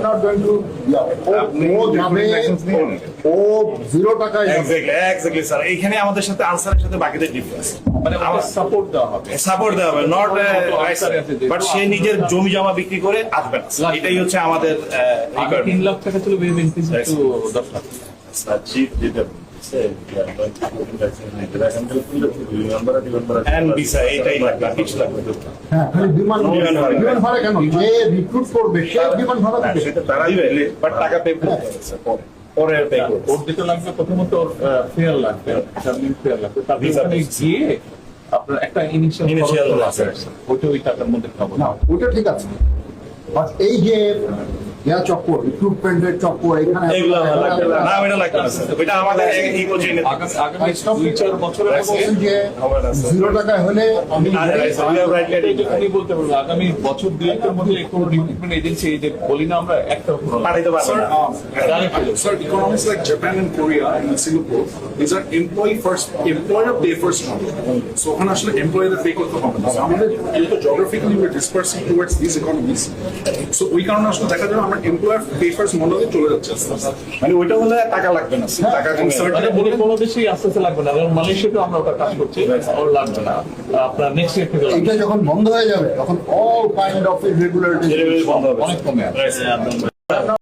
are not going to. ও 0 টাকায় exactly sir, এইখানে আমাদের সাথে আনসারের সাথে বাকিদের ডিফারেন্স, মানে আমার সাপোর্ট দেওয়া হবে, নট বাট সে নিজের জমি জমা বিক্রি করে আসবে না, এটাই হচ্ছে আমাদের 3 লাখ টাকা ছিল increase two 10 lakh. Chief did a এইটাই লাগবে, কিছু লাগবে। হ্যাঁ, খালি বিমান ভাড়া কেন? যে রিক্রুট করবে সে বিমান ভাড়া দেবে। সেটা তারাই দিবে, বাট টাকা পে করতে হবে স্যার, পরে পে করতে হবে। ওর দিতে লাগবে, প্রথমত ওর ফেয়ার লাগবে, টার্মিং ফেয়ার লাগবে, তারপরে ওখানে গিয়ে আপনার একটা ইনিশিয়াল আছে, ওইটা ওই টাকার মধ্যে খাবো না, ওটা ঠিক আছে, বাট এই যে চক্কর, রিক্রুটমেন্টের চক্কর, এখানে এগুলো লাগবে না, ওইটা লাগবে না স্যার, ওইটা আমাদের ইকো চেইনে আগামী 2-4 বছরের মধ্যে যে 0 টাকায় হলে আমি উনি বলতে পারবো আগামী বছর 2-1 মধ্যে কোন রিক্রুটমেন্ট এজেন্সি, এই যে বলি না আমরা, একটা পাঠাইতে পারবো না। Sir, economies like Japan and Korea and Singapore, these are employer pay first model. So, ওখানে আসলে employer pay করতে হবে না। So, আমাদের যেহেতু geographically we're dispersing towards these economies, so ওই কারণে আসলে দেখা যায় আমরা employer pay first model-এ চলে যাচ্ছে আস্তে আস্তে। মানে ওইটা হলে টাকা লাগবে না, টাকা কমে যাবে। মানে বলি কোনো দেশেই আস্তে আস্তে লাগবে না, যেমন মালয়েশিয়াতেও আমরা ওটা কাজ করছি, ওর লাগবে না, আপনার নেক্সট ইয়ার থেকে লাগবে। এটা যখন বন্ধ হয়ে যাবে তখন অল কাইন্ড অফ ইরেগুলারিটিস বন্ধ হবে, অনেক কমে আসবে।